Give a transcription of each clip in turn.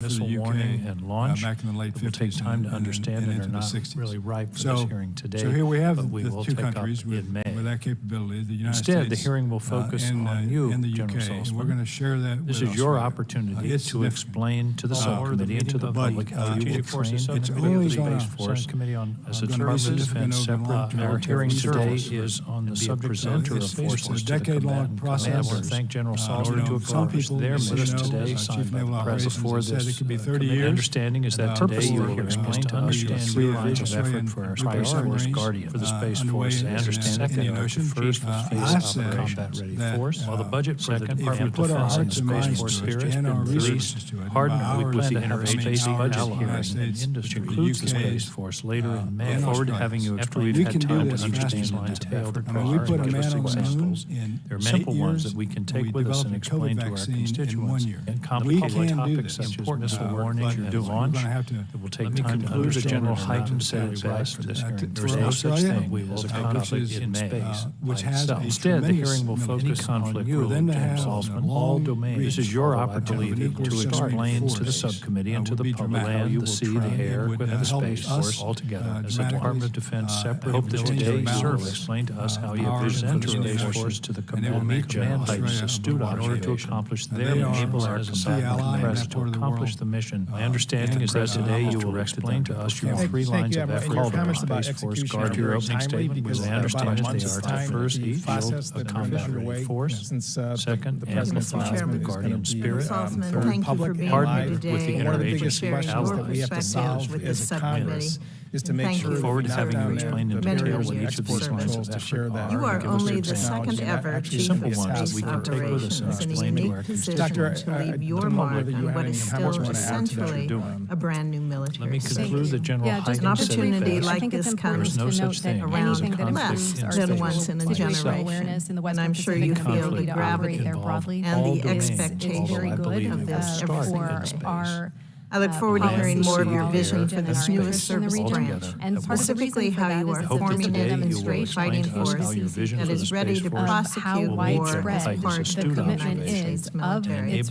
missile warning and launch. Back in the late 50s. It will take time to understand and are not 60s. really ripe for this hearing today. So here we have but we the will two take countries up with in May. that capability, the United Instead, States. the hearing will focus on you, in the General UK. And we're Saltzman. going to share that This with is your Australia. opportunity It's to explain to the subcommittee and to the public how you will train it's the always military on Space our Force Committee on as a gonna be Department of significant Defense over separate. Our military hearing today service is on the and be a presenter of it's forces a to the decade-long combatant process. command. I want to thank General Saltzman to some accomplish people, their as you mission know, today, our signed Chief by Naval the President Operations before has said this. it could be 30 committee. years. Understanding is that today you will explain to understand three lines of effort for our priorities Guardian for the Space Force. I understand second, our first was face of a combat-ready force, while the budget for the Department of Defense and the Space Force Spirit has been released. Hardener, we plan to enter a space budget hearing, which includes the Space Force later in May. I look forward to having you explain had time to understand lines of effort and give us examples. There are simple ones that we can take with us and explain to our constituents. And complicated topics such as missile warning and launch, it will take time to understand. The General Hyten said it best for this hearing. There is no such thing as a conflict in space by itself. Instead, the hearing will focus on you, General Saltzman, all domains. This is your opportunity to explain to the subcommittee and to the public how you will see the air, equipment, and the Space Force altogether. As a Department of Defense separate, hope that today you will explain to us how you present the Space Force to the command Hyten's astute in order to accomplish their mission as a combatant press to accomplish the mission. My understanding is that today you will explain to us your three lines of effort called the Space Force Guard. Your opening statement, as I understand it, they are to first field a combat-ready force, second, amplify the Guardian spirit, Thank you for being here today. with the interagency questions allies. that we have to solve with this subcommittee. Is to make sure Look forward to having you explain in detail what each of these lines of effort are. You are Give us only your the examples. second ever Chief Simple of ones that Space we can take with us and Operations in a explain to our unique position constituents. to leave your mark on what is still essentially a brand new military Let me state. conclude that General An Hyten said it opportunity best. like this comes no such thing around as a conflict less in than space. once in a Like generation. And I'm sure you feel the conflict gravity there broadly and all the domains, expectation although I believe of it this will every start single in day. space. I look forward to hearing more of your vision for this newest service branch, specifically how you are forming a demonstrate fighting force that is ready to prosecute war as part of the commitment is military.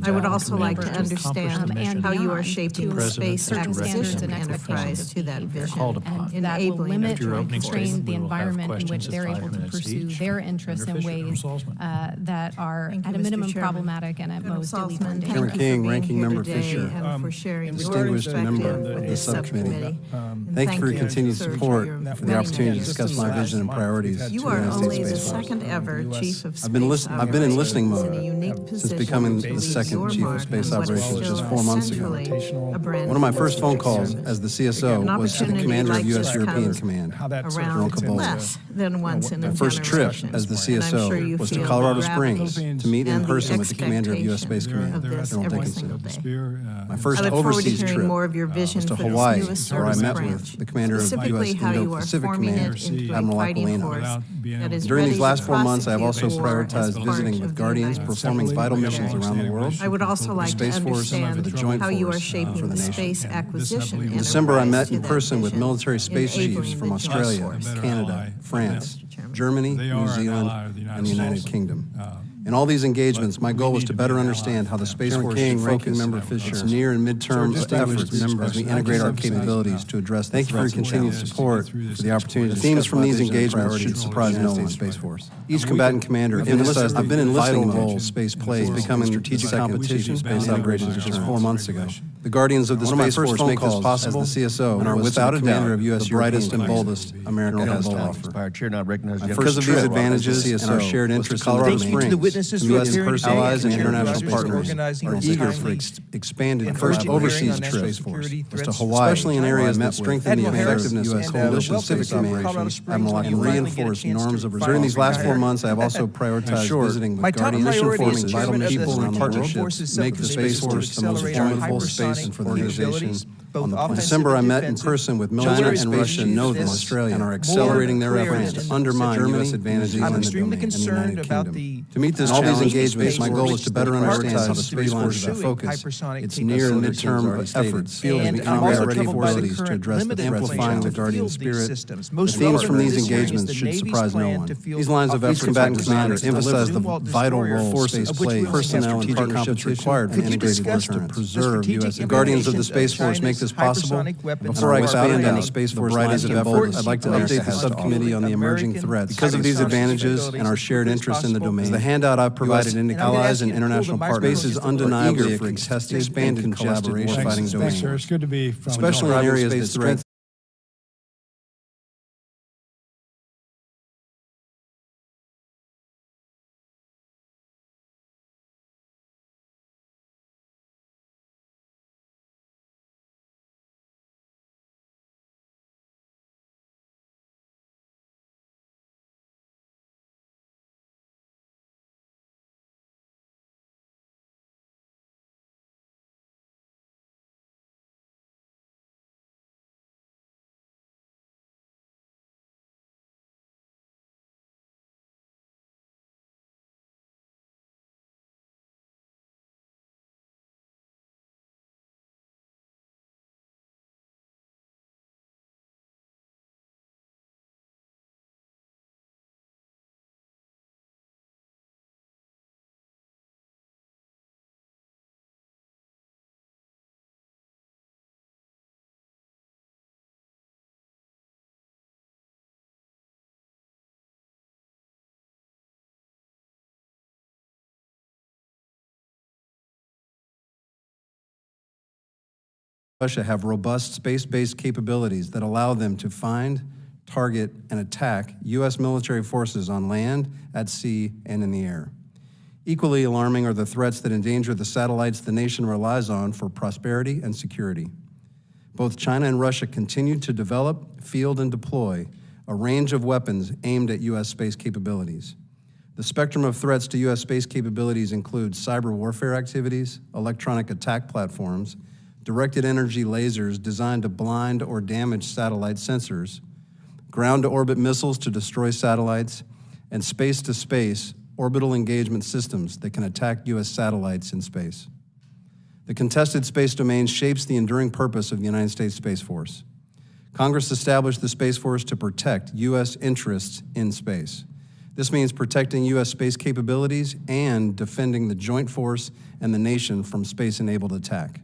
I would also like to understand how you are shaping the space acquisition enterprise to that vision, and that will limit enabling or a joint constrain force. the environment in which they're able to pursue their interests in ways that are Thank you, at a Mr. minimum Chairman. problematic and at General most Saltzman, illegal. thank Chairman you for King, being Ranking here Member today Fisher, and for sharing your distinguished perspective member with of the this subcommittee. And Thank you for your continued sir, support your for the opportunity to willingness. discuss my vision and priorities for You the are United only States the Space Force. second ever Chief of Space I've been in listening Operations in a mode unique since position becoming to the leave second your Chief of mark Space on what is Operations just still 4 months ago. essentially a brand One of my new first phone military calls service. as the CSO An was to the opportunity commander of like U.S. this European comes Command, around Colonel less than once in a My first trip as the generation. And I'm sure you CSO was to feel Colorado the gravity Springs to meet in and the person with the commander of U.S. Space expectation Command, of this General every Dickinson. single day. My first I look forward to overseas hearing trip more of your vision was to for this Hawaii, newest where I service met branch, with the commander of specifically U.S. how you are Indo-Pacific forming Command, it into a Admiral fighting Aquilino. force that is During ready these last to 4 months, I have also prosecute war as prioritized part visiting of with the Guardians United performing States. vital missions around the world. I would also like to Space Force understand for the Joint how you are Force shaping for the the nation. space acquisition In December, I met enterprise in to person that with vision, military space chiefs enabling from the Australia, joint force. Canada, France, Chairman. Germany, New Zealand, and the United Kingdom. In all these engagements, my goal was to better understand how the Space Force should focus Member Fisher its near and midterm efforts as we integrate our capabilities to address. Thank you for your continued support for the opportunity. The themes from these engagements should surprise no one. Space Force. Each combatant commander emphasized the vital role space plays, becoming strategic competition space upgraded just 4 months ago. The Guardians of the Space Force make this possible as the CSO and are without a doubt of U.S. the brightest and boldest America has to offer. Because of these advantages and our shared interests in Colorado Springs, U.S. allies and international partners are eager for expanded first overseas trips to Hawaii, especially in areas that strengthen the effectiveness of coalition civic operations and reinforce norms of During these last 4 months, I have also prioritized visiting with Guardian mission forming vital people and partnerships make the Space Force the most formidable space organization both offensive In December, I and met in defensive. person with Nowhere China is and space Russia, used know this them, Australia, and are more accelerating their clear efforts in to undermine Germany. U.S. advantages I'm in the extremely domain and the concerned United about Kingdom. the To meet this all these challenge, engagements, my goal is to better understand how the Space Force's pursuing focus hypersonic its near and capabilities. midterm efforts field And and I'm also integrate our troubled by the capabilities to current address the limited amplifying the plans to Guardian field these spirit. systems. The Most themes from relevant these to this hearing is engagements the should Navy's surprise no plan one. to field These lines of effort combatant commanders emphasize the vital role forces space plays, personnel and partnerships required for integrated deterrence. Preserve U.S. The Guardians of the Space Force make this possible. Before I expand on the Space Force lines of boldness, I'd like to update the Subcommittee on the emerging threats. Because of these advantages and our shared interest in the domain, the handout I've provided indicates allies and international partners space is undeniably a contested, expanded collaboration fighting domain, Sir, it's good to be from especially in areas that strengthen Russia have robust space-based capabilities that allow them to find, target, and attack U.S. military forces on land, at sea, and in the air. Equally alarming are the threats that endanger the satellites the nation relies on for prosperity and security. Both China and Russia continue to develop, field, and deploy a range of weapons aimed at U.S. space capabilities. The spectrum of threats to U.S. space capabilities includes cyber warfare activities, electronic attack platforms, directed energy lasers designed to blind or damage satellite sensors, ground-to-orbit missiles to destroy satellites, and space-to-space orbital engagement systems that can attack U.S. satellites in space. The contested space domain shapes the enduring purpose of the United States Space Force. Congress established the Space Force to protect U.S. interests in space. This means protecting U.S. space capabilities and defending the joint force and the nation from space-enabled attack.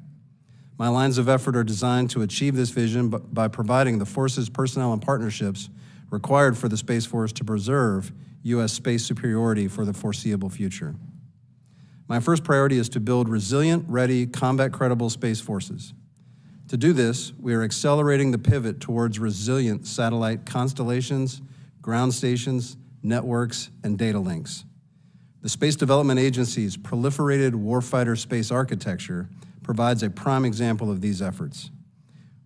My lines of effort are designed to achieve this vision by providing the forces, personnel, and partnerships required for the Space Force to preserve U.S. space superiority for the foreseeable future. My first priority is to build resilient, ready, combat-credible space forces. To do this, we are accelerating the pivot towards resilient satellite constellations, ground stations, networks, and data links. The Space Development Agency's proliferated warfighter space architecture provides a prime example of these efforts.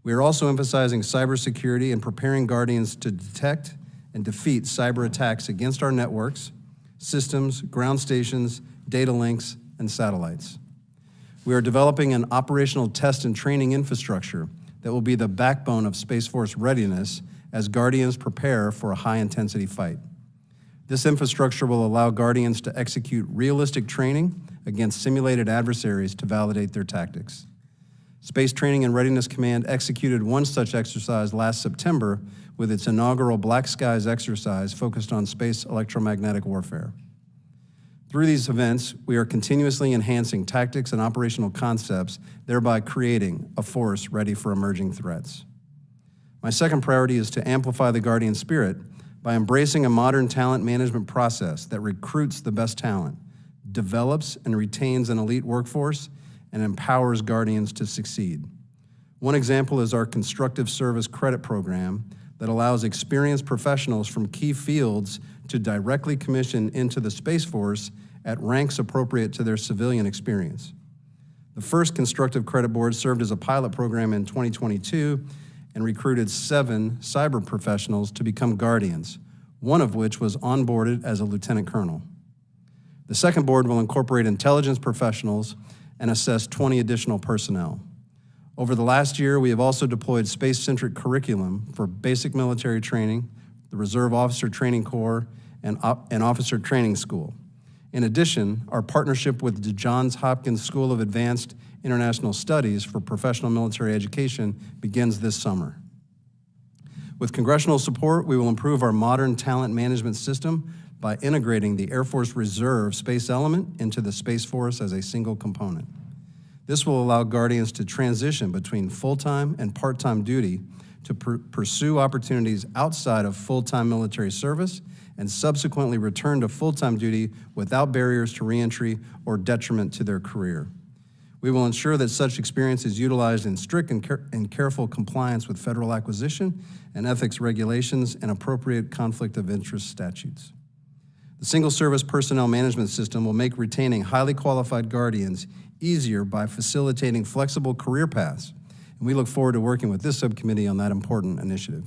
We are also emphasizing cybersecurity and preparing Guardians to detect and defeat cyber attacks against our networks, systems, ground stations, data links, and satellites. We are developing an operational test and training infrastructure that will be the backbone of Space Force readiness as Guardians prepare for a high-intensity fight. This infrastructure will allow Guardians to execute realistic training against simulated adversaries to validate their tactics. Space Training and Readiness Command executed one such exercise last September with its inaugural Black Skies exercise focused on space electromagnetic warfare. Through these events, we are continuously enhancing tactics and operational concepts, thereby creating a force ready for emerging threats. My second priority is to amplify the Guardian spirit by embracing a modern talent management process that recruits the best talent, develops and retains an elite workforce, and empowers Guardians to succeed. One example is our constructive service credit program that allows experienced professionals from key fields to directly commission into the Space Force at ranks appropriate to their civilian experience. The first constructive credit board served as a pilot program in 2022 and recruited 7 cyber professionals to become Guardians, one of which was onboarded as a lieutenant colonel. The second board will incorporate intelligence professionals and assess 20 additional personnel. Over the last year, we have also deployed space-centric curriculum for basic military training, the Reserve Officer Training Corps, and Officer Training School. In addition, our partnership with the Johns Hopkins School of Advanced International Studies for professional military education begins this summer. With congressional support, we will improve our modern talent management system by integrating the Air Force Reserve space element into the Space Force as a single component. This will allow Guardians to transition between full-time and part-time duty to pursue opportunities outside of full-time military service and subsequently return to full-time duty without barriers to reentry or detriment to their career. We will ensure that such experience is utilized in strict and careful compliance with federal acquisition and ethics regulations and appropriate conflict of interest statutes. The Single Service Personnel Management System will make retaining highly qualified Guardians easier by facilitating flexible career paths, and we look forward to working with this subcommittee on that important initiative.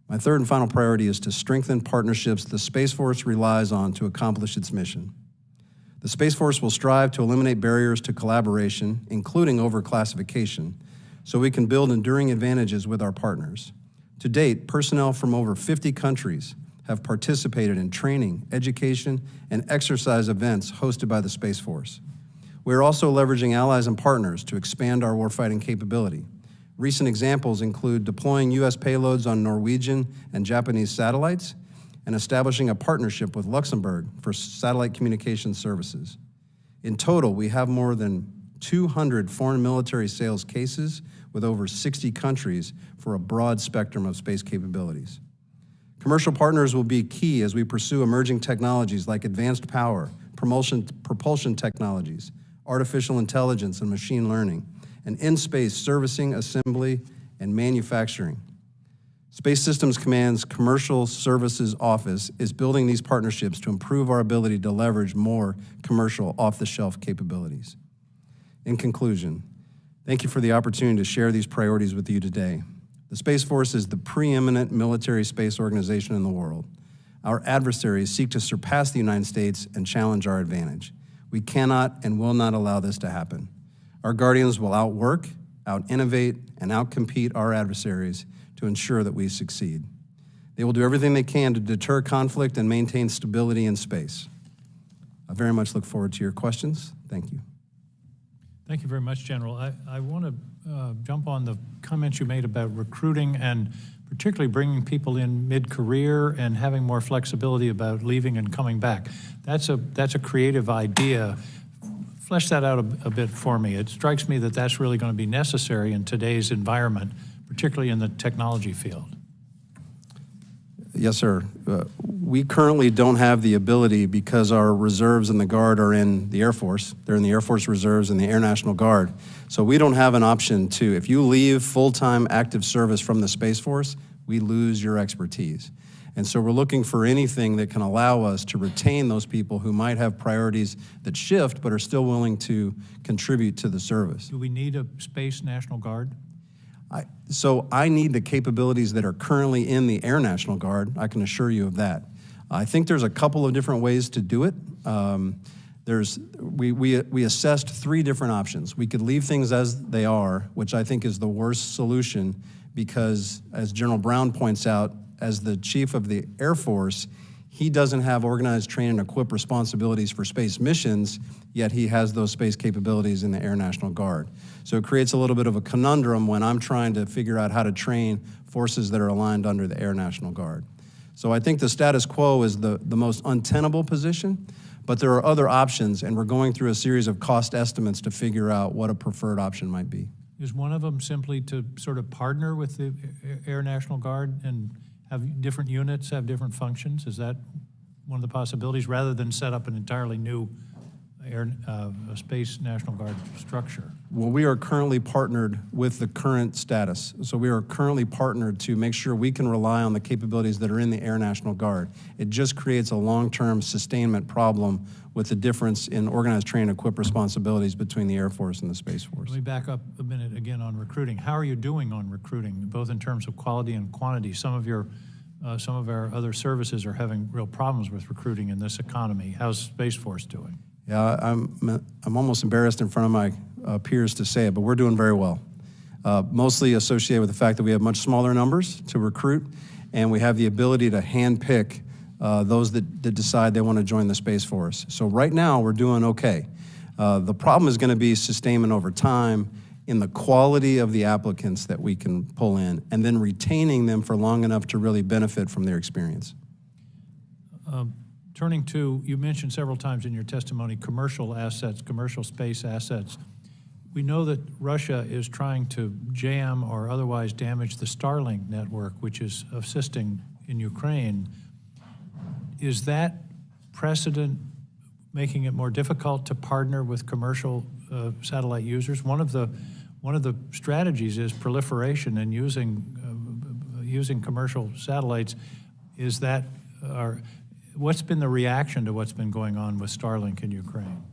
My third and final priority is to strengthen partnerships the Space Force relies on to accomplish its mission. The Space Force will strive to eliminate barriers to collaboration, including overclassification, so we can build enduring advantages with our partners. To date, personnel from over 50 countries have participated in training, education, and exercise events hosted by the Space Force. We are also leveraging allies and partners to expand our warfighting capability. Recent examples include deploying U.S. payloads on Norwegian and Japanese satellites and establishing a partnership with Luxembourg for satellite communication services. In total, we have more than 200 foreign military sales cases with over 60 countries for a broad spectrum of space capabilities. Commercial partners will be key as we pursue emerging technologies like advanced power, propulsion technologies, artificial intelligence and machine learning, and in-space servicing, assembly, and manufacturing. Space Systems Command's Commercial Services Office is building these partnerships to improve our ability to leverage more commercial off-the-shelf capabilities. In conclusion, thank you for the opportunity to share these priorities with you today. The Space Force is the preeminent military space organization in the world. Our adversaries seek to surpass the United States and challenge our advantage. We cannot and will not allow this to happen. Our Guardians will outwork, out-innovate, and out-compete our adversaries to ensure that we succeed. They will do everything they can to deter conflict and maintain stability in space. I very much look forward to your questions. Thank you. Thank you very much, General. I want to jump on the comments you made about recruiting and particularly bringing people in mid-career and having more flexibility about leaving and coming back. That's a creative idea. Flesh that out a bit for me. It strikes me that that's really going to be necessary in today's environment, particularly in the technology field. Yes, sir. We currently don't have the ability because our reserves and the Guard are in the Air Force. They're in the Air Force Reserves and the Air National Guard. So we don't have an option to, if you leave full-time active service from the Space Force, we lose your expertise. And so we're looking for anything that can allow us to retain those people who might have priorities that shift but are still willing to contribute to the service. Do we need a Space National Guard? So I need the capabilities that are currently in the Air National Guard. I can assure you of that. I think there's a couple of different ways to do it. We assessed 3 different options. We could leave things as they are, which I think is the worst solution because, as General Brown points out, as the Chief of the Air Force, he doesn't have organized, train, and equip responsibilities for space missions, yet he has those space capabilities in the Air National Guard. So it creates a little bit of a conundrum when I'm trying to figure out how to train forces that are aligned under the Air National Guard. So I think the status quo is the most untenable position, but there are other options, and we're going through a series of cost estimates to figure out what a preferred option might be. Is one of them simply to sort of partner with the Air National Guard and have different units have different functions? Is that one of the possibilities, rather than set up an entirely new Space National Guard structure? Well, we are currently partnered with the current status. So we are currently partnered to make sure we can rely on the capabilities that are in the Air National Guard. It just creates a long-term sustainment problem with the difference in organized, train, and equip responsibilities between the Air Force and the Space Force. Let me back up a minute again on recruiting. How are you doing on recruiting, both in terms of quality and quantity? Some of our other services are having real problems with recruiting in this economy. How's Space Force doing? Yeah, I'm almost embarrassed in front of my peers to say it, but we're doing very well. mostly associated with the fact that we have much smaller numbers to recruit, and we have the ability to handpick those that decide they want to join the Space Force. So right now, we're doing okay. The problem is going to be sustainment over time in the quality of the applicants that we can pull in, and then retaining them for long enough to really benefit from their experience. Turning to, you mentioned several times in your testimony, commercial assets, commercial space assets. We know that Russia is trying to jam or otherwise damage the Starlink network, which is assisting in Ukraine. Is that precedent making it more difficult to partner with commercial satellite users? One of the strategies is proliferation and using commercial satellites. Is that, what's been the reaction to what's been going on with Starlink in Ukraine?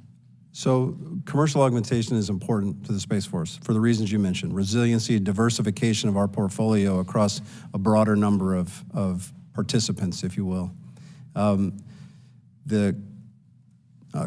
So commercial augmentation is important to the Space Force for the reasons you mentioned: resiliency, diversification of our portfolio across a broader number of participants, if you will. The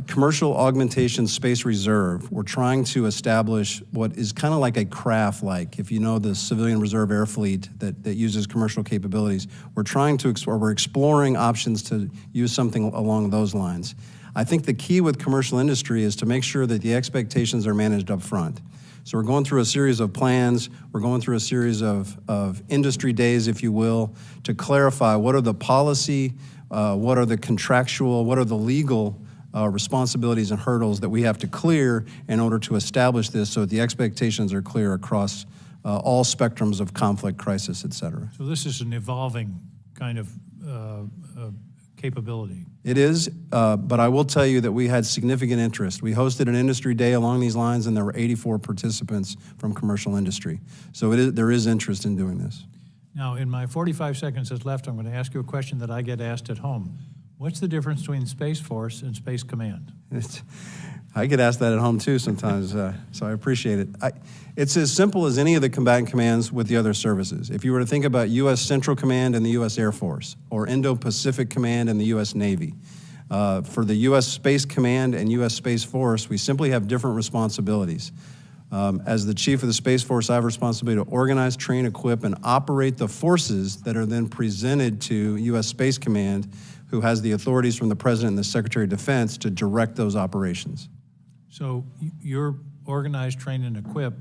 commercial augmentation space reserve, we're trying to establish what is kind of like a craft, like if you know the civilian reserve air fleet that uses commercial capabilities. We're trying to we're exploring options to use something along those lines. I think the key with commercial industry is to make sure that the expectations are managed up front. So we're going through a series of plans, we're going through a series of industry days, if you will, to clarify what are the policy, what are the contractual, what are the legal responsibilities and hurdles that we have to clear in order to establish this so that the expectations are clear across all spectrums of conflict, crisis, et cetera. So this is an evolving kind of capability. It is, but I will tell you that we had significant interest. We hosted an industry day along these lines, and there were 84 participants from commercial industry. So there is interest in doing this. Now, in my 45 seconds that's left, I'm going to ask you a question that I get asked at home. What's the difference between Space Force and Space Command? I get asked that at home too sometimes, so I appreciate it. It's as simple as any of the combatant commands with the other services. If you were to think about U.S. Central Command and the U.S. Air Force, or Indo-Pacific Command and the U.S. Navy, for the U.S. Space Command and U.S. Space Force, we simply have different responsibilities. As the Chief of the Space Force, I have responsibility to organize, train, equip, and operate the forces that are then presented to U.S. Space Command, who has the authorities from the President and the Secretary of Defense to direct those operations. So you're organize, train, and equip.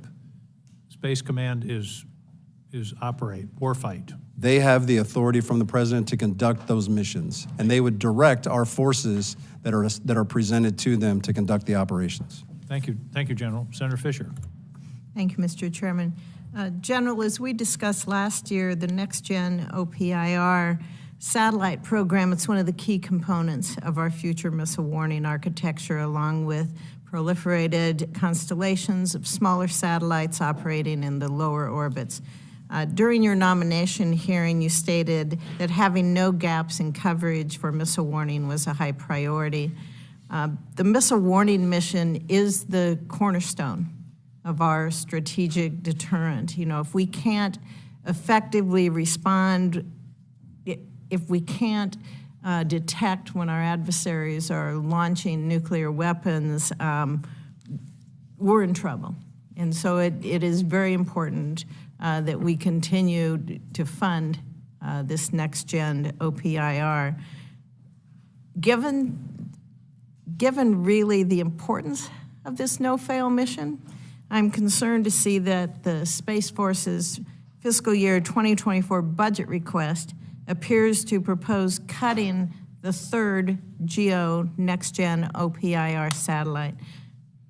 Space Command is operate, warfight. They have the authority from the President to conduct those missions, and they would direct our forces that are presented to them to conduct the operations. Thank you, General. Senator Fisher. Thank you, Mr. Chairman. General, as we discussed last year, the Next Gen Opir satellite program, it's one of the key components of our future missile warning architecture, along with proliferated constellations of smaller satellites operating in the lower orbits. During your nomination hearing, you stated that having no gaps in coverage for missile warning was a high priority. The missile warning mission is the cornerstone of our strategic deterrent. You know, if we can't effectively respond, if we can't detect when our adversaries are launching nuclear weapons, we're in trouble. And so it is very important that we continue to fund this Next Gen Opir. Given really the importance of this no-fail mission, I'm concerned to see that the Space Force's fiscal year 2024 budget request appears to propose cutting the third GEO Next Gen Opir satellite.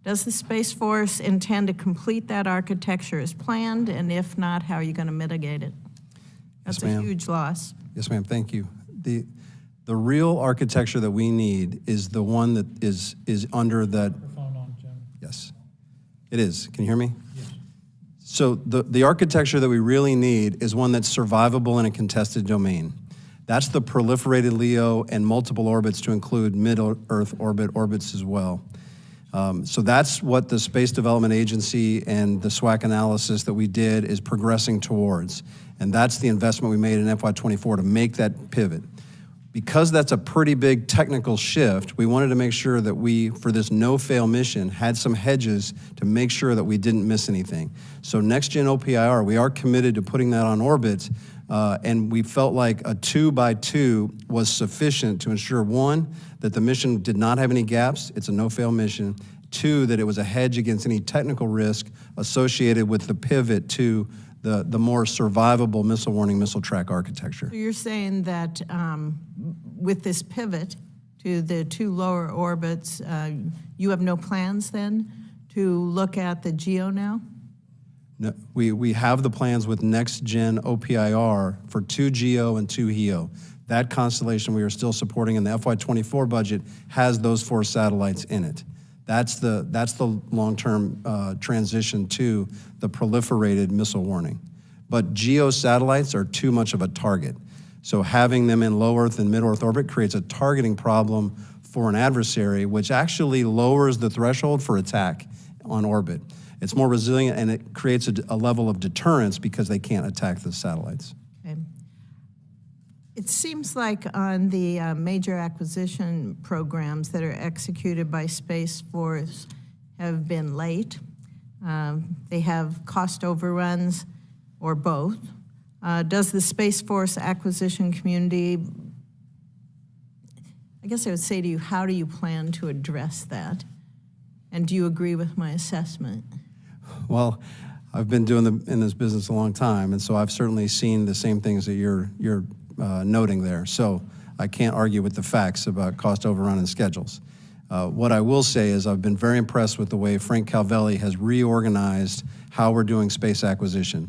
Does the Space Force intend to complete that architecture as planned? And if not, how are you going to mitigate it? That's a huge loss. Yes, ma'am. Thank you. The real architecture that we need is the one that is under that. Microphone on, Jen. Yes, it is. Can you hear me? Yes. So the architecture that we really need is one that's survivable in a contested domain. That's the proliferated LEO and multiple orbits to include mid-Earth orbits as well. So that's what the Space Development Agency and the SWAC analysis that we did is progressing towards. And that's the investment we made in FY24 to make that pivot. Because that's a pretty big technical shift, we wanted to make sure that we, for this no-fail mission, had some hedges to make sure that we didn't miss anything. So Next Gen OPIR, we are committed to putting that on orbit, and we felt like a 2x2 was sufficient to ensure, one, that the mission did not have any gaps, it's a no-fail mission, two, that it was a hedge against any technical risk associated with the pivot to the more survivable missile warning, missile track architecture. So you're saying that with this pivot to the 2 lower orbits, you have no plans then to look at the GEO now? No, we have the plans with Next Gen OPIR for 2 GEO and 2 HEO. That constellation we are still supporting in the FY24 budget has those 4 satellites in it. That's the long-term transition to the proliferated missile warning. But GEO satellites are too much of a target. So having them in low Earth and mid-Earth orbit creates a targeting problem for an adversary, which actually lowers the threshold for attack on orbit. It's more resilient, and it creates a level of deterrence because they can't attack the satellites. Okay. It seems like on the major acquisition programs that are executed by Space Force have been late. They have cost overruns or both. Does the Space Force acquisition community, I guess I would say to you, how do you plan to address that? And do you agree with my assessment? Well, I've been doing in this business a long time, and so I've certainly seen the same things that you're noting there. So I can't argue with the facts about cost overrun and schedules. What I will say is I've been very impressed with the way Frank Calvelli has reorganized how we're doing space acquisition.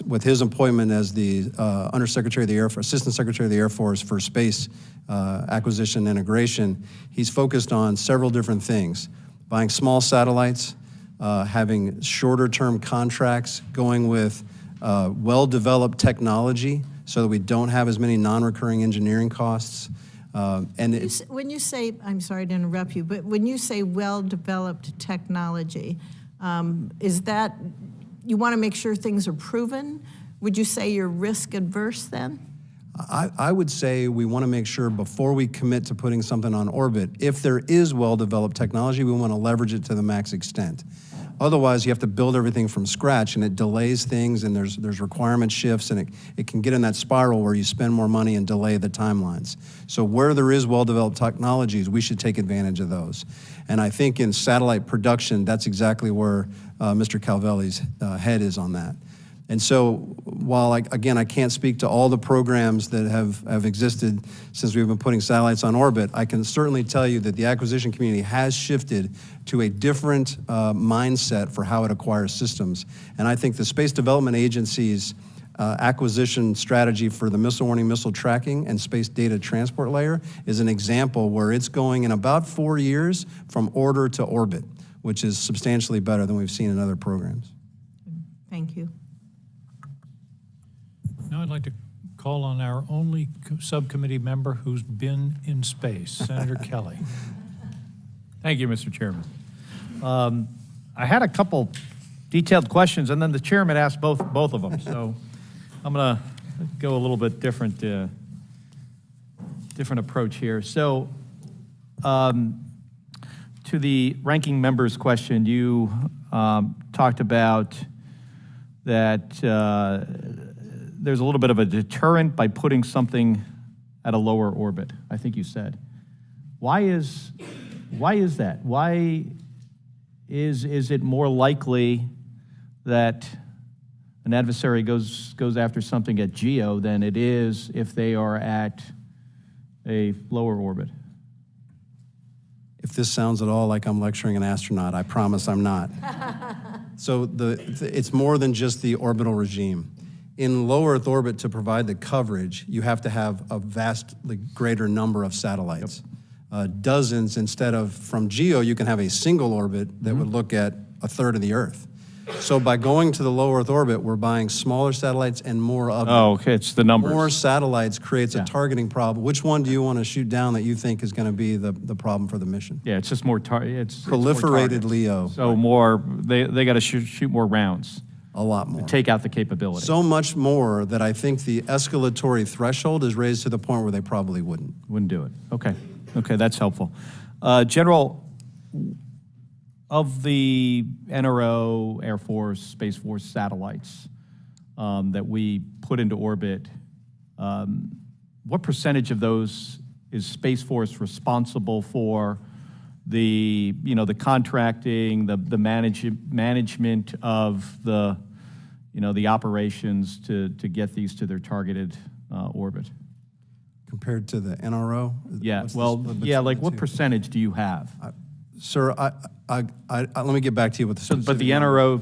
With his appointment as the Undersecretary of the Air Force, Assistant Secretary of the Air Force for Space Acquisition and Integration, he's focused on several different things: buying small satellites, having shorter-term contracts, going with well-developed technology so that we don't have as many non-recurring engineering costs. When you say, I'm sorry to interrupt you, but when you say well-developed technology, is that you want to make sure things are proven? Would you say you're risk adverse then? I would say we want to make sure before we commit to putting something on orbit, if there is well-developed technology, we want to leverage it to the max extent. Otherwise, you have to build everything from scratch, and it delays things, and there's requirement shifts, and it can get in that spiral where you spend more money and delay the timelines. So where there is well-developed technologies, we should take advantage of those. And I think in satellite production, that's exactly where Mr. Calvelli's head is on that. And so while, I can't speak to all the programs that have existed since we've been putting satellites on orbit, I can certainly tell you that the acquisition community has shifted to a different mindset for how it acquires systems. And I think the Space Development Agency's acquisition strategy for the missile warning, missile tracking, and space data transport layer is an example where it's going in about 4 years from order to orbit, which is substantially better than we've seen in other programs. Thank you. Now I'd like to call on our only subcommittee member who's been in space, Senator Kelly. Thank you, Mr. Chairman. I had a couple detailed questions, and then the chairman asked both of them. So I'm going to go a little bit different approach here. So to the ranking member's question, you talked about that there's a little bit of a deterrent by putting something at a lower orbit, I think you said. Why is that? Why is it more likely that an adversary goes after something at GEO than it is if they are at a lower orbit? If this sounds at all like I'm lecturing an astronaut, I promise I'm not. So it's more than just the orbital regime. In low Earth orbit, to provide the coverage, you have to have a vastly greater number of satellites. Yep. Dozens, instead of from GEO, you can have a single orbit that would look at a third of the Earth. So by going to the low Earth orbit, we're buying smaller satellites and more of them. Oh, okay, it's the numbers. More satellites creates a targeting problem. Which one do you want to shoot down that you think is going to be the problem for the mission? Yeah, it's just more it's proliferated more LEO. So more, they got to shoot more rounds. A lot more. Take out the capability. So much more that I think the escalatory threshold is raised to the point where they probably wouldn't. Wouldn't do it. Okay. Okay, that's helpful. General, of the NRO, Air Force, Space Force satellites that we put into orbit, what percentage of those is Space Force responsible for? The the contracting, the management of the the operations to get these to their targeted orbit. Compared to the NRO? Yeah. Well, yeah. Like, what percentage do you have? Sir, let me get back to you with the specific But the NRO,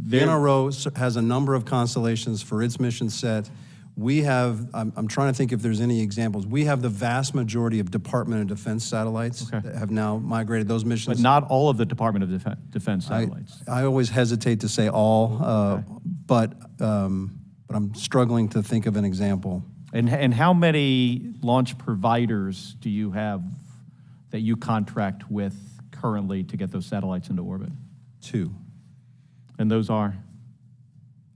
the NRO has a number of constellations for its mission set. We have, I'm trying to think if there's any examples. We have the vast majority of Department of Defense satellites that have now migrated those missions. But not all of the Department of Defense satellites. I always hesitate to say all, but I'm struggling to think of an example. And how many launch providers do you have that you contract with currently to get those satellites into orbit? 2. And those are?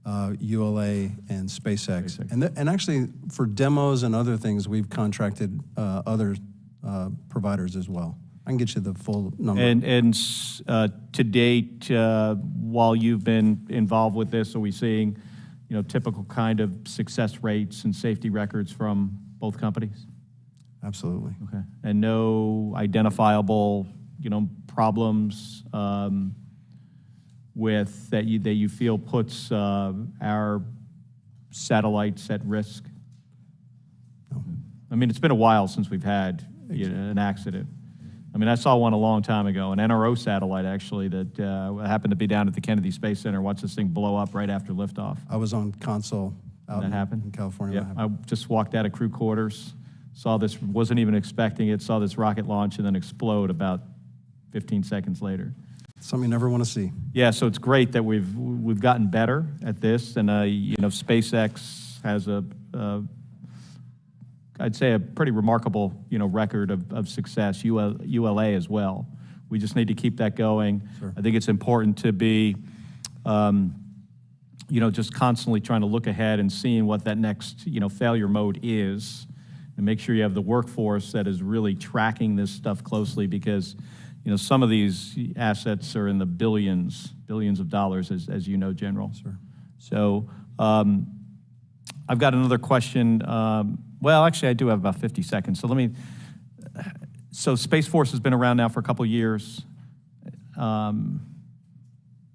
ULA and SpaceX. And actually, for demos and other things, we've contracted other providers as well. I can get you the full number. And to date, while you've been involved with this, are we seeing, typical kind of success rates and safety records from both companies? Absolutely. Okay. And no identifiable, problems with that you feel puts our satellites at risk? No. I mean, it's been a while since we've had an accident. I mean, I saw one a long time ago, an NRO satellite, actually, that happened to be down at the Kennedy Space Center. Watched this thing blow up right after liftoff. I was on console out in California. Yeah, I just walked out of crew quarters, saw this, wasn't even expecting it, saw this rocket launch and then explode about 15 seconds later. Something you never want to see. Yeah, so it's great that we've gotten better at this, and SpaceX has I'd say a pretty remarkable record of success. ULA as well. We just need to keep that going. Sure. I think it's important to be just constantly trying to look ahead and seeing what that next failure mode is, and make sure you have the workforce that is really tracking this stuff closely, because some of these assets are in the billions of dollars, as you know, General. Sure. So I've got another question. Well, actually, I do have about 50 seconds. So Space Force has been around now for a couple of years. I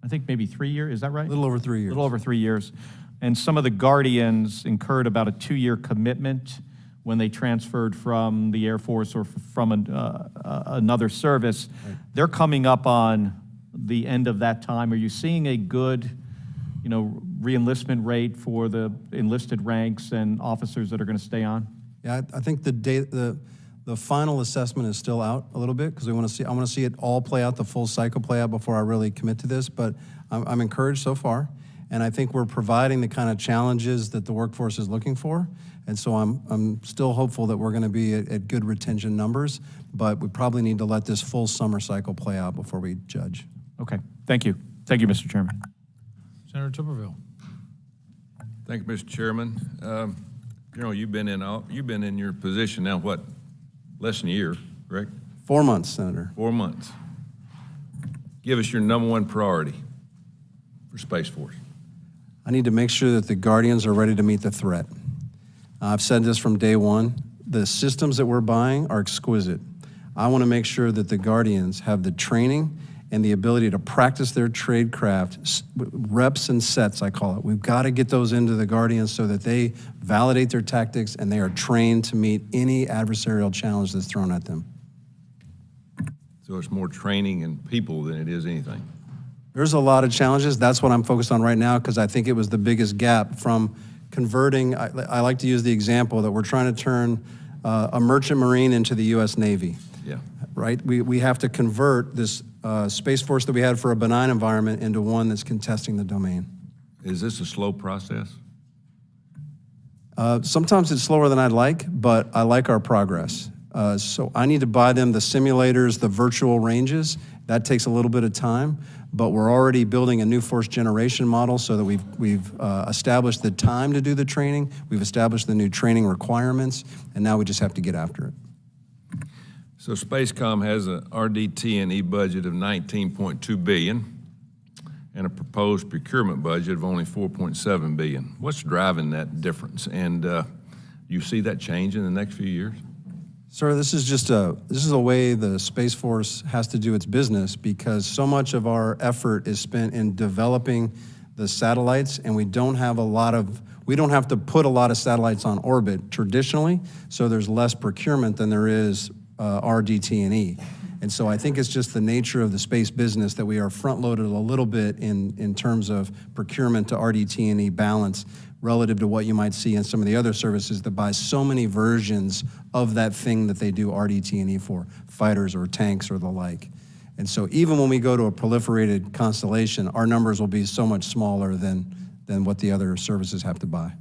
think maybe 3 years, is that right? A little over 3 years. A little over 3 years. And some of the Guardians incurred about a 2-year commitment when they transferred from the Air Force or from another service. Right. They're coming up on the end of that time. Are you seeing a good, re-enlistment rate for the enlisted ranks and officers that are going to stay on? Yeah, I think the final assessment is still out a little bit, because I want to see it all play out, the full cycle play out, before I really commit to this. But I'm encouraged so far, and I think we're providing the kind of challenges that the workforce is looking for. And so I'm still hopeful that we're going to be at good retention numbers, but we probably need to let this full summer cycle play out before we judge. Okay, thank you. Thank you, Mr. Chairman. Senator Tuberville. Thank you, Mr. Chairman. You've been in your position now, what, less than a year, correct? 4 months, Senator. 4 months. Give us your #1 priority for Space Force. I need to make sure that the Guardians are ready to meet the threat. I've said this from day one. The systems that we're buying are exquisite. I want to make sure that the Guardians have the training and the ability to practice their tradecraft, reps and sets, I call it. We've got to get those into the Guardians so that they validate their tactics and they are trained to meet any adversarial challenge that's thrown at them. So it's more training and people than it is anything. There's a lot of challenges. That's what I'm focused on right now, because I think it was the biggest gap from converting. I like to use the example that we're trying to turn a merchant marine into the U.S. Navy. Yeah. Right? We have to convert this Space Force that we had for a benign environment into one that's contesting the domain. Is this a slow process? Sometimes it's slower than I'd like, but I like our progress. So I need to buy them the simulators, the virtual ranges. That takes a little bit of time, but we're already building a new force generation model so that we've established the time to do the training, we've established the new training requirements, and now we just have to get after it. So Spacecom has a RDT&E budget of $19.2 billion and a proposed procurement budget of only $4.7 billion. What's driving that difference? And you see that change in the next few years? Sir, this is a way the Space Force has to do its business, because so much of our effort is spent in developing the satellites, and we don't have to put a lot of satellites on orbit traditionally, so there's less procurement than there is RDT&E. And so I think it's just the nature of the space business that we are front-loaded a little bit in terms of procurement to RDT&E balance relative to what you might see in some of the other services that buy so many versions of that thing that they do RDT&E for, fighters or tanks or the like. And so even when we go to a proliferated constellation, our numbers will be so much smaller than what the other services have to buy.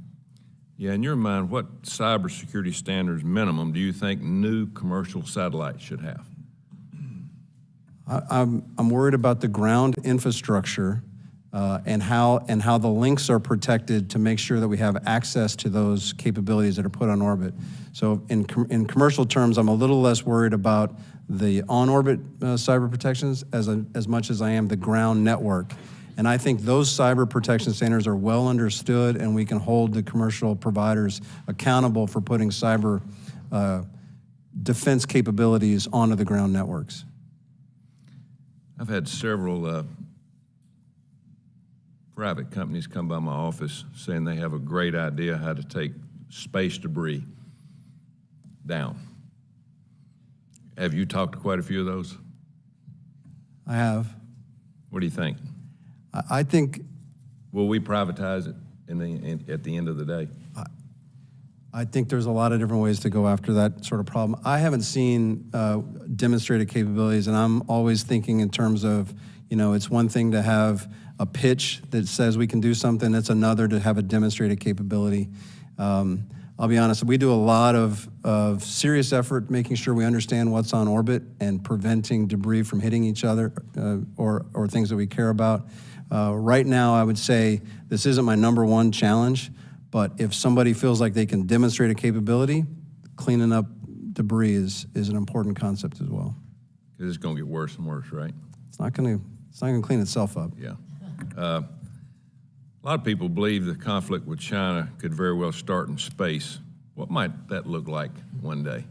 Yeah, in your mind, what cybersecurity standards minimum do you think new commercial satellites should have? I'm worried about the ground infrastructure and how the links are protected to make sure that we have access to those capabilities that are put on orbit. So in commercial terms, I'm a little less worried about the on-orbit cyber protections as much as I am the ground network. And I think those cyber protection standards are well understood, and we can hold the commercial providers accountable for putting cyber defense capabilities onto the ground networks. I've had several private companies come by my office saying they have a great idea how to take space debris down. Have you talked to quite a few of those? I have. What do you think? I think... Will we privatize it at the end of the day? I think there's a lot of different ways to go after that sort of problem. I haven't seen demonstrated capabilities, and I'm always thinking in terms of, it's one thing to have a pitch that says we can do something, it's another to have a demonstrated capability. I'll be honest, we do a lot of serious effort making sure we understand what's on orbit and preventing debris from hitting each other or things that we care about. Right now, I would say this isn't my #1 challenge, but if somebody feels like they can demonstrate a capability, cleaning up debris is an important concept as well. Because it's going to get worse and worse, right? It's not going to clean itself up. Yeah. A lot of people believe the conflict with China could very well start in space. What might that look like one day?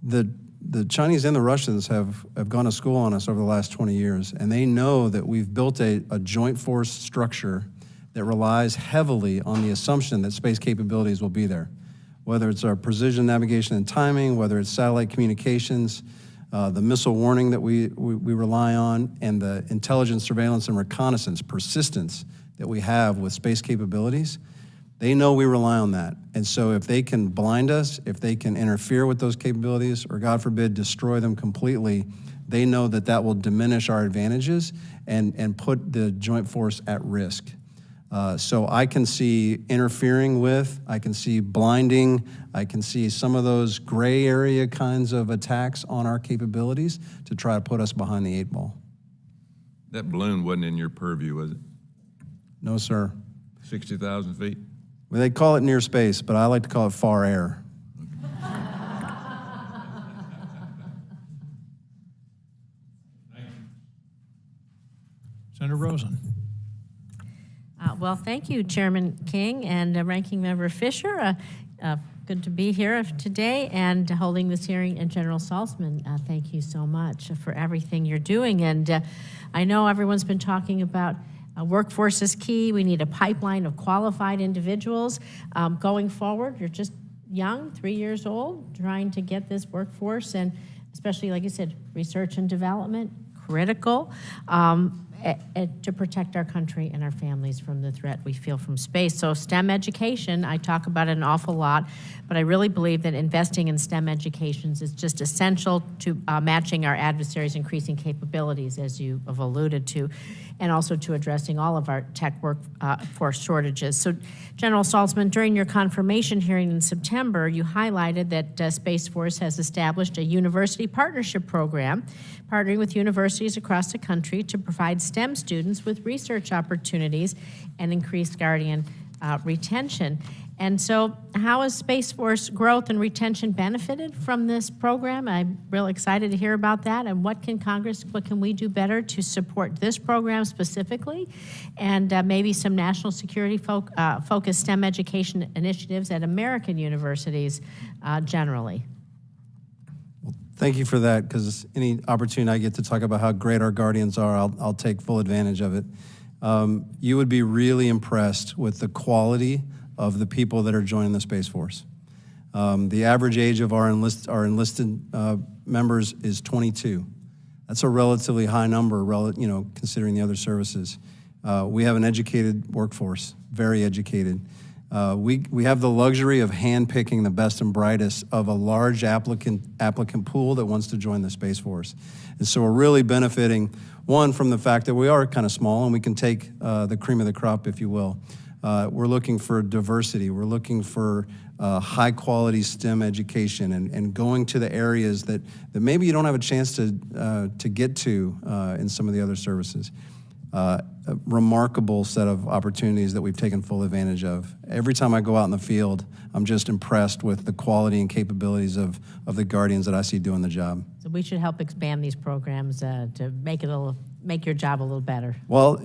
The Chinese and the Russians have gone to school on us over the last 20 years, and they know that we've built a joint force structure that relies heavily on the assumption that space capabilities will be there. Whether it's our precision navigation and timing, whether it's satellite communications, the missile warning that we rely on, and the intelligence, surveillance, and reconnaissance persistence that we have with space capabilities, they know we rely on that. And so if they can blind us, if they can interfere with those capabilities, or God forbid, destroy them completely, they know that that will diminish our advantages and put the joint force at risk. So I can see interfering with, I can see blinding, I can see some of those gray area kinds of attacks on our capabilities to try to put us behind the 8 ball. That balloon wasn't in your purview, was it? No, sir. 60,000 feet? Well, they call it near space, but I like to call it far air. Senator Rosen. Well, thank you, Chairman King and Ranking Member Fisher. Good to be here today and holding this hearing. And General Saltzman, thank you so much for everything you're doing. And I know everyone's been talking about workforce is key. We need a pipeline of qualified individuals going forward. You're just young, 3 years old, trying to get this workforce, and especially, like you said, research and development, critical. To protect our country and our families from the threat we feel from space. So STEM education, I talk about it an awful lot, but I really believe that investing in STEM educations is just essential to matching our adversaries' increasing capabilities, as you have alluded to. and also to addressing all of our tech workforce shortages. So, General Saltzman, during your confirmation hearing in September, you highlighted that Space Force has established a university partnership program, partnering with universities across the country to provide STEM students with research opportunities and increased Guardian retention. And so how has Space Force growth and retention benefited from this program? I'm real excited to hear about that. And what can we do better to support this program specifically? And maybe some national security focused STEM education initiatives at American universities generally. Well, thank you for that, because any opportunity I get to talk about how great our Guardians are, I'll take full advantage of it. You would be really impressed with the quality of the people that are joining the Space Force. The average age of our enlisted members is 22. That's a relatively high number, considering the other services. We have an educated workforce, very educated. We have the luxury of handpicking the best and brightest of a large applicant pool that wants to join the Space Force. And so we're really benefiting, one, from the fact that we are kind of small and we can take the cream of the crop, if you will. We're looking for diversity. We're looking for high-quality STEM education and going to the areas that maybe you don't have a chance to get to in some of the other services. A remarkable set of opportunities that we've taken full advantage of. Every time I go out in the field, I'm just impressed with the quality and capabilities of the Guardians that I see doing the job. So we should help expand these programs to make your job a little better. Well,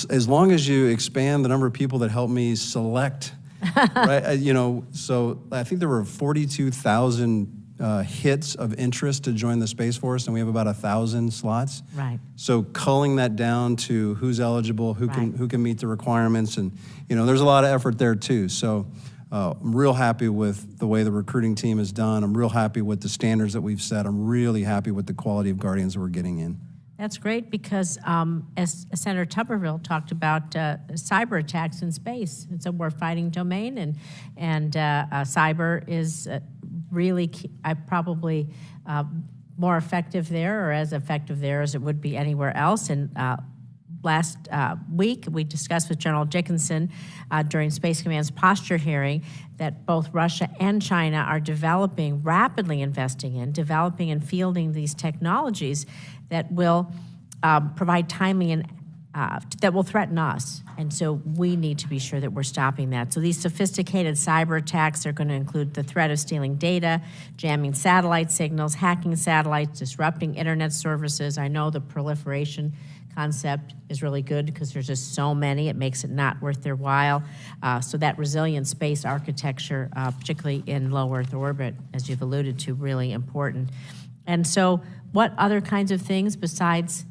as long as you expand the number of people that help me select, right? So I think there were 42,000 hits of interest to join the Space Force, and we have about 1,000 slots. Right. So culling that down to who's eligible, who can meet the requirements, and there's a lot of effort there too. So I'm real happy with the way the recruiting team is done. I'm real happy with the standards that we've set. I'm really happy with the quality of Guardians that we're getting in. That's great, because as Senator Tuberville talked about, cyber attacks in space, it's a warfighting domain, and cyber is really probably more effective there, or as effective there as it would be anywhere else. And last week, we discussed with General Dickinson during Space Command's posture hearing that both Russia and China are rapidly investing in, developing and fielding these technologies that will provide timely and that will threaten us. And so we need to be sure that we're stopping that. So these sophisticated cyber attacks are going to include the threat of stealing data, jamming satellite signals, hacking satellites, disrupting internet services. I know the proliferation concept is really good because there's just so many, it makes it not worth their while. So that resilient space architecture, particularly in low Earth orbit, as you've alluded to, really important. And so what other kinds of things besides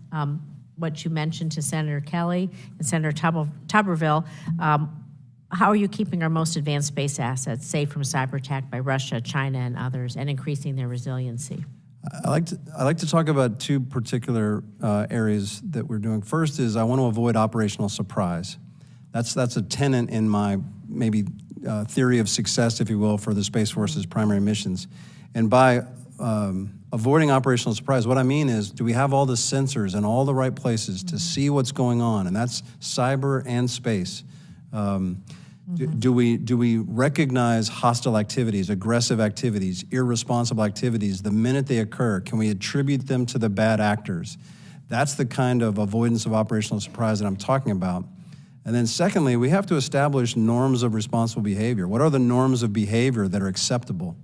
what you mentioned to Senator Kelly and Senator Tuberville, how are you keeping our most advanced space assets safe from cyber attack by Russia, China, and others, and increasing their resiliency? I like to talk about two particular areas that we're doing. First is I want to avoid operational surprise. That's a tenet in my maybe theory of success, if you will, for the Space Force's primary missions. And by avoiding operational surprise, what I mean is, do we have all the sensors in all the right places to see what's going on? And that's cyber and space. Do we recognize hostile activities, aggressive activities, irresponsible activities the minute they occur? Can we attribute them to the bad actors? That's the kind of avoidance of operational surprise that I'm talking about. And then secondly, we have to establish norms of responsible behavior. What are the norms of behavior that are acceptable?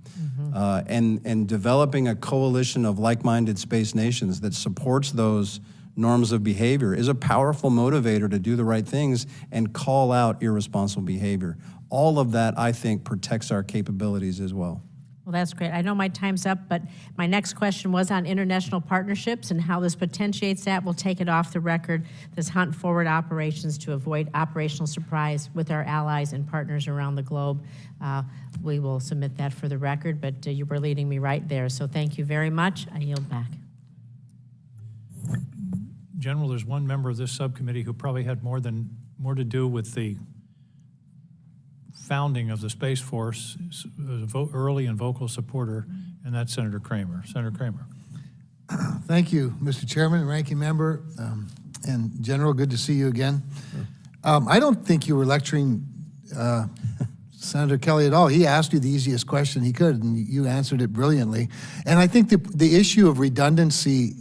And developing a coalition of like-minded space nations that supports those norms of behavior is a powerful motivator to do the right things and call out irresponsible behavior. All of that, I think, protects our capabilities as well. Well, that's great. I know my time's up, but my next question was on international partnerships and how this potentiates that. We'll take it off the record, this hunt forward operations to avoid operational surprise with our allies and partners around the globe. We will submit that for the record, but you were leading me right there. So thank you very much. I yield back. General, there's one member of this subcommittee who probably had more to do with the founding of the Space Force, early and vocal supporter, and that's Senator Kramer. Senator Kramer. Thank you, Mr. Chairman and Ranking Member. And General, good to see you again. I don't think you were lecturing Senator Kelly at all. He asked you the easiest question he could, and you answered it brilliantly. And I think the issue of redundancy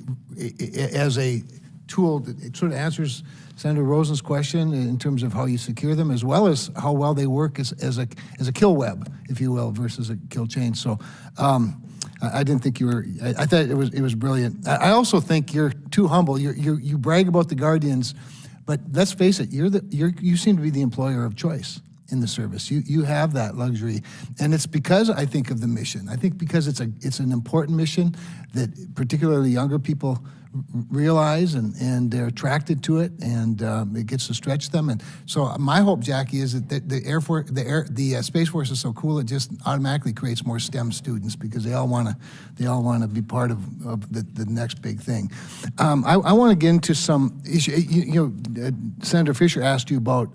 as a tool, it sort of answers Senator Rosen's question in terms of how you secure them, as well as how well they work as a kill web, if you will, versus a kill chain. So I didn't think you were. I thought it was brilliant. I also think you're too humble. You brag about the Guardians, but let's face it, you seem to be the employer of choice in the service. You have that luxury, and it's because I think of the mission. I think because it's an important mission that particularly younger people realize, and they're attracted to it, and it gets to stretch them. And so my hope, Jackie, is that the Space Force is so cool it just automatically creates more STEM students, because they all want to be part of the next big thing. I want to get into some issue. Senator Fisher asked you about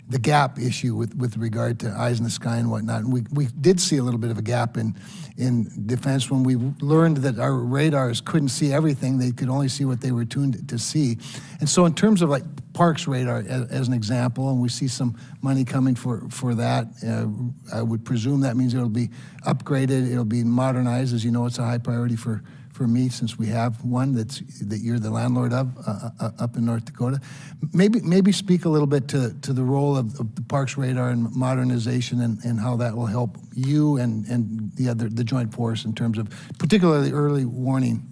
the gap issue with regard to eyes in the sky and whatnot. And we did see a little bit of a gap in defense when we learned that our radars couldn't see everything. They could only see what they were tuned to see. And so in terms of like Parks radar as an example, and we see some money coming for that, I would presume that means it'll be upgraded, it'll be modernized. As you know, it's a high priority for me, since we have one that you're the landlord of up in North Dakota. Maybe speak a little bit to the role of the Parks radar and modernization, and how that will help you and the Joint Force in terms of particularly early warning.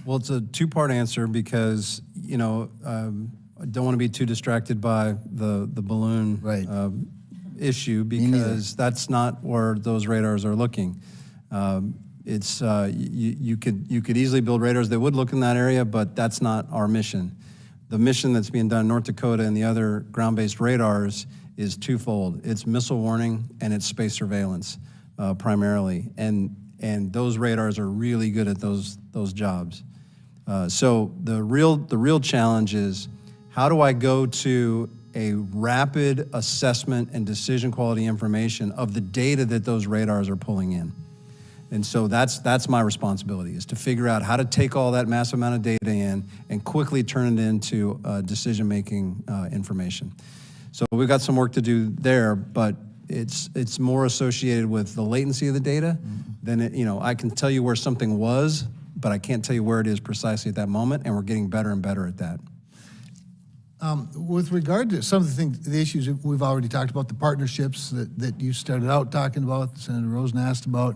Well, it's a two-part answer, because I don't want to be too distracted by the balloon issue, because that's not where those radars are looking. It's you could easily build radars that would look in that area, but that's not our mission. The mission that's being done in North Dakota and the other ground-based radars is twofold. It's missile warning and it's space surveillance, primarily. And those radars are really good at those jobs. So the real challenge is, how do I go to a rapid assessment and decision quality information of the data that those radars are pulling in? And so that's my responsibility, is to figure out how to take all that massive amount of data in and quickly turn it into decision-making information. So we've got some work to do there, but it's more associated with the latency of the data than I can tell you where something was, but I can't tell you where it is precisely at that moment, and we're getting better and better at that. With regard to some of the issues that we've already talked about, the partnerships that you started out talking about, Senator Rosen asked about,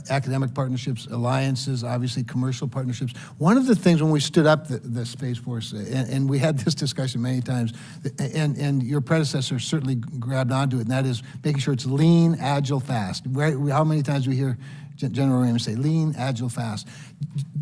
academic partnerships, alliances, obviously commercial partnerships. One of the things when we stood up the Space Force, and we had this discussion many times, and your predecessor certainly grabbed onto it, and that is making sure it's lean, agile, fast. How many times do we hear General Raymond say, lean, agile, fast?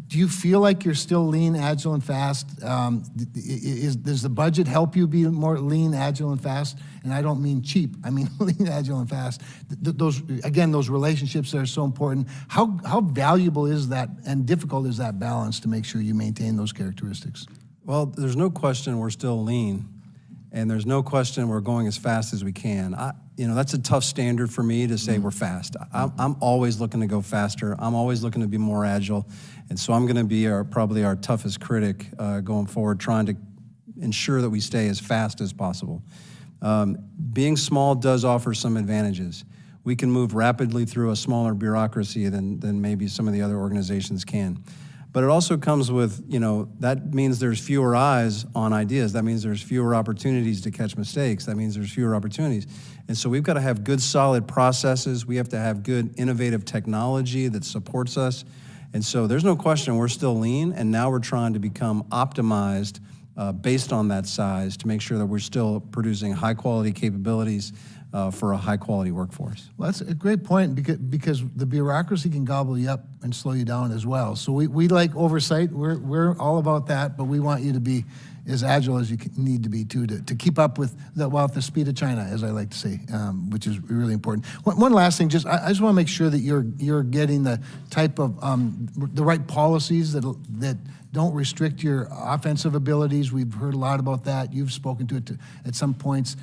Do you feel like you're still lean, agile, and fast? Does the budget help you be more lean, agile, and fast? And I don't mean cheap. I mean lean, agile, and fast. Those relationships that are so important. How valuable is that, and difficult is that balance to make sure you maintain those characteristics? Well, there's no question we're still lean, and there's no question we're going as fast as we can. That's a tough standard for me to say we're fast. I'm always looking to go faster. I'm always looking to be more agile. And so I'm going to be probably our toughest critic going forward, trying to ensure that we stay as fast as possible. Being small does offer some advantages. We can move rapidly through a smaller bureaucracy than maybe some of the other organizations can. But it also comes with, that means there's fewer eyes on ideas. That means there's fewer opportunities to catch mistakes. That means there's fewer opportunities. And so we've got to have good, solid processes. We have to have good, innovative technology that supports us. And so there's no question we're still lean, and now we're trying to become optimized based on that size to make sure that we're still producing high-quality capabilities for a high-quality workforce. Well, that's a great point, because the bureaucracy can gobble you up and slow you down as well. So we like oversight. We're all about that, but we want you to be as agile as you need to be too, to keep up with the speed of China, as I like to say, which is really important. One last thing, I just want to make sure that you're getting the type of the right policies that don't restrict your offensive abilities. We've heard a lot about that. You've spoken to it at some points.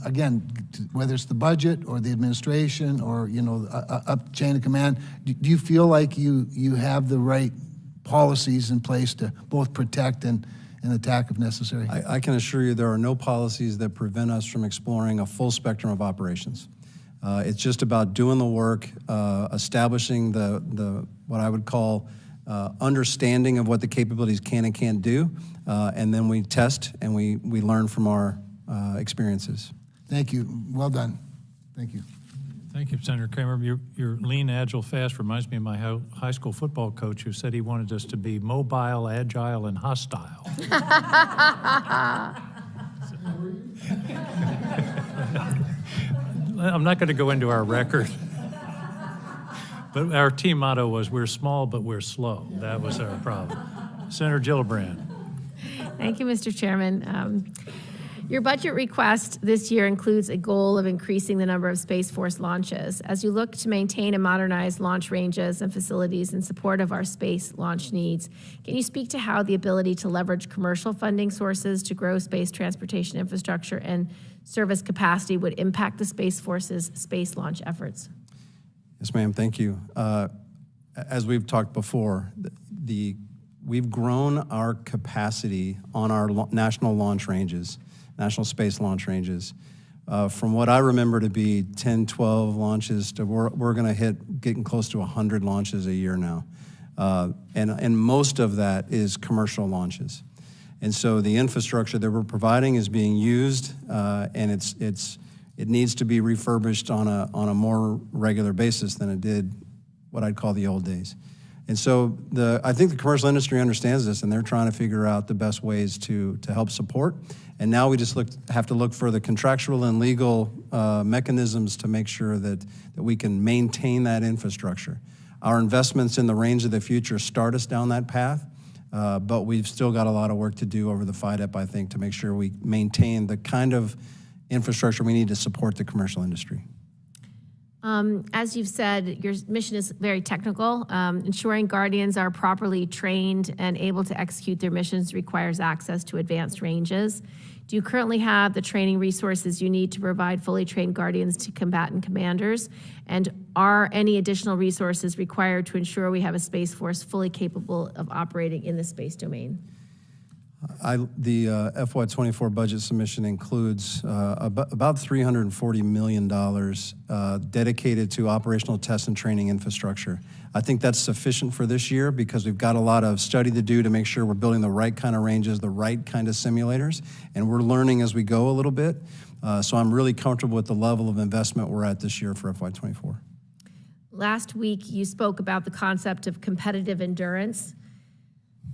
Again, whether it's the budget or the administration or up chain of command, do you feel like you have the right policies in place to both protect and attack if necessary? I can assure you there are no policies that prevent us from exploring a full spectrum of operations. It's just about doing the work, establishing the what I would call understanding of what the capabilities can and can't do, and then we test and we learn from our experiences. Thank you. Well done. Thank you. Thank you, Senator Kramer. Your lean, agile, fast reminds me of my high school football coach who said he wanted us to be mobile, agile, and hostile. I'm not going to go into our record, but our team motto was, we're small, but we're slow. That was our problem. Senator Gillibrand. Thank you, Mr. Chairman. Your budget request this year includes a goal of increasing the number of Space Force launches. As you look to maintain and modernize launch ranges and facilities in support of our space launch needs, can you speak to how the ability to leverage commercial funding sources to grow space transportation infrastructure and service capacity would impact the Space Force's space launch efforts? Yes, ma'am. Thank you. As we've talked before, we've grown our capacity on our national launch ranges, national space launch ranges, from what I remember to be 10, 12 launches to we're going to getting close to 100 launches a year now. And most of that is commercial launches. And so the infrastructure that we're providing is being used, and it needs to be refurbished on a more regular basis than it did what I'd call the old days. And so I think the commercial industry understands this, and they're trying to figure out the best ways to help support. And now we just have to look for the contractual and legal mechanisms to make sure that we can maintain that infrastructure. Our investments in the range of the future start us down that path, but we've still got a lot of work to do over the FIDEP, I think, to make sure we maintain the kind of infrastructure we need to support the commercial industry. As you've said, your mission is very technical. Ensuring Guardians are properly trained and able to execute their missions requires access to advanced ranges. Do you currently have the training resources you need to provide fully trained Guardians to combatant commanders? And are any additional resources required to ensure we have a Space Force fully capable of operating in the space domain? The FY24 budget submission includes about $340 million dedicated to operational test and training infrastructure. I think that's sufficient for this year because we've got a lot of study to do to make sure we're building the right kind of ranges, the right kind of simulators, and we're learning as we go a little bit. So I'm really comfortable with the level of investment we're at this year for FY24. Last week, you spoke about the concept of competitive endurance.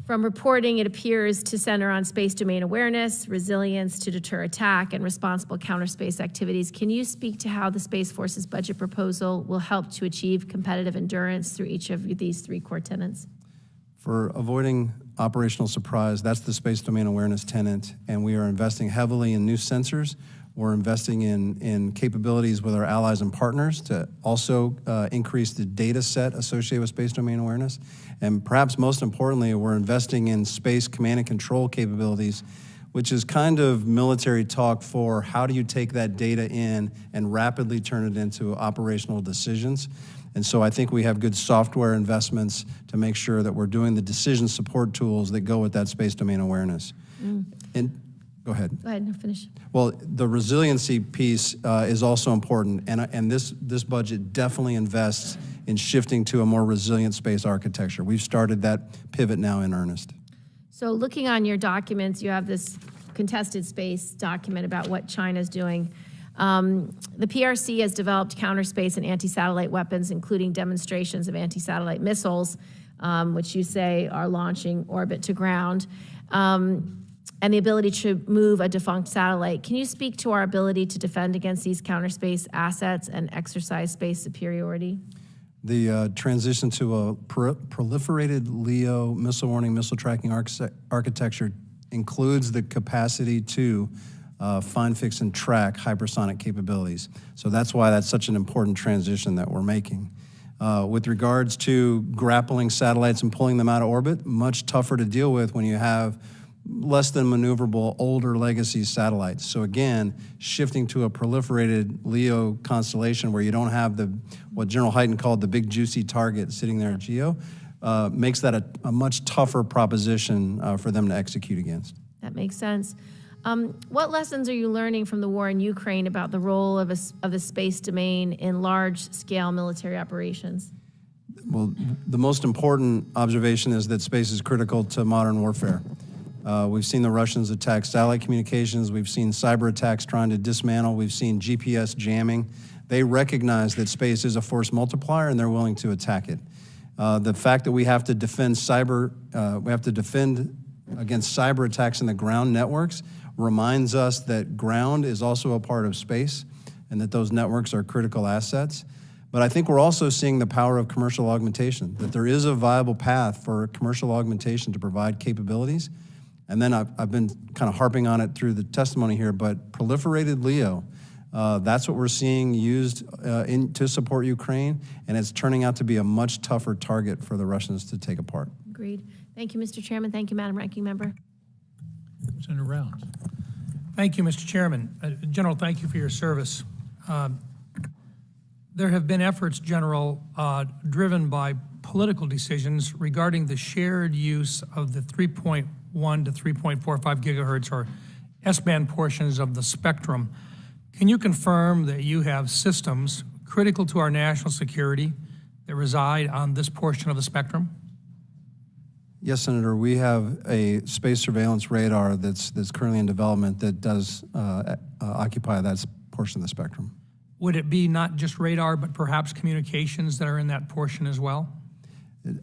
From reporting, it appears to center on space domain awareness, resilience to deter attack, and responsible counterspace activities. Can you speak to how the Space Force's budget proposal will help to achieve competitive endurance through each of these three core tenets? For avoiding operational surprise, that's the space domain awareness tenet, and we are investing heavily in new sensors. We're investing in capabilities with our allies and partners to also increase the data set associated with space domain awareness. And perhaps most importantly, we're investing in space command and control capabilities, which is kind of military talk for how do you take that data in and rapidly turn it into operational decisions. And so I think we have good software investments to make sure that we're doing the decision support tools that go with that space domain awareness. And go ahead. Go ahead, no, finish. Well, the resiliency piece is also important, and this budget definitely invests in shifting to a more resilient space architecture. We've started that pivot now in earnest. So looking on your documents, you have this contested space document about what China's doing. The PRC has developed counterspace and anti-satellite weapons, including demonstrations of anti-satellite missiles, which you say are launching orbit to ground. And the ability to move a defunct satellite. Can you speak to our ability to defend against these counterspace assets and exercise space superiority? The transition to a proliferated LEO missile warning, missile tracking architecture includes the capacity to find, fix, and track hypersonic capabilities. So that's why that's such an important transition that we're making. With regards to grappling satellites and pulling them out of orbit, much tougher to deal with when you have less than maneuverable older legacy satellites. So again, shifting to a proliferated LEO constellation where you don't have what General Hyten called the big juicy target sitting there at GEO makes that a much tougher proposition for them to execute against. That makes sense. What lessons are you learning from the war in Ukraine about the role of the space domain in large-scale military operations? Well, the most important observation is that space is critical to modern warfare. We've seen the Russians attack satellite communications. We've seen cyber attacks trying to dismantle. We've seen GPS jamming. They recognize that space is a force multiplier, and they're willing to attack it. The fact that we have to defend against cyber attacks in the ground networks reminds us that ground is also a part of space and that those networks are critical assets. But I think we're also seeing the power of commercial augmentation, that there is a viable path for commercial augmentation to provide capabilities. And then I've been kind of harping on it through the testimony here, but proliferated LEO, that's what we're seeing used to support Ukraine, and it's turning out to be a much tougher target for the Russians to take apart. Agreed. Thank you, Mr. Chairman. Thank you, Madam Ranking Member. Senator Rounds. Thank you, Mr. Chairman. General, thank you for your service. There have been efforts, General, driven by political decisions regarding the shared use of the 3.1 to 3.45 gigahertz or S-band portions of the spectrum. Can you confirm that you have systems critical to our national security that reside on this portion of the spectrum? Yes, Senator. We have a space surveillance radar that's currently in development that does occupy that portion of the spectrum. Would it be not just radar, but perhaps communications that are in that portion as well?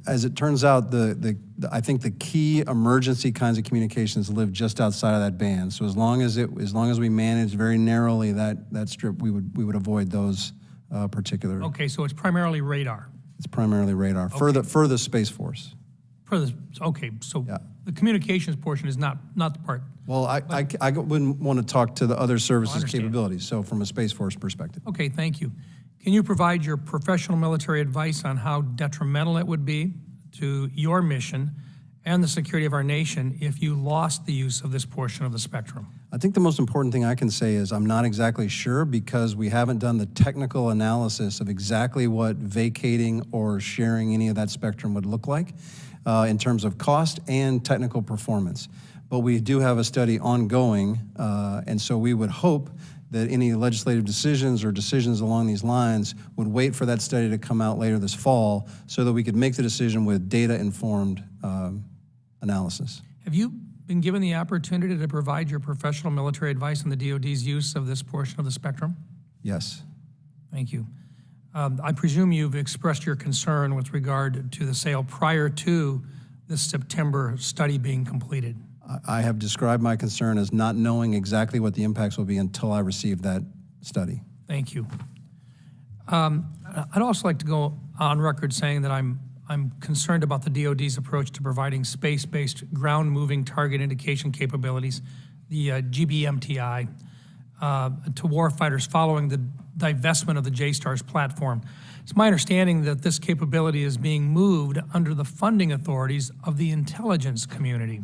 As it turns out, I think the key emergency kinds of communications live just outside of that band. So as long as we manage very narrowly that strip, we would avoid those particular. Okay, so it's primarily radar. It's primarily radar for the Space Force. Okay, so yeah. The communications portion is not the part. Well, I wouldn't want to talk to the other services capabilities, so from a Space Force perspective. Okay, thank you. Can you provide your professional military advice on how detrimental it would be to your mission and the security of our nation if you lost the use of this portion of the spectrum? I think the most important thing I can say is I'm not exactly sure because we haven't done the technical analysis of exactly what vacating or sharing any of that spectrum would look like in terms of cost and technical performance. But we do have a study ongoing, and so we would hope that any legislative decisions or decisions along these lines would wait for that study to come out later this fall so that we could make the decision with data-informed analysis. Have you been given the opportunity to provide your professional military advice on the DoD's use of this portion of the spectrum? Yes. Thank you. I presume you've expressed your concern with regard to the sale prior to this September study being completed. I have described my concern as not knowing exactly what the impacts will be until I receive that study. Thank you. I'd also like to go on record saying that I'm concerned about the DoD's approach to providing space-based ground-moving target indication capabilities, the GBMTI, to warfighters following the divestment of the JSTARS platform. It's my understanding that this capability is being moved under the funding authorities of the intelligence community.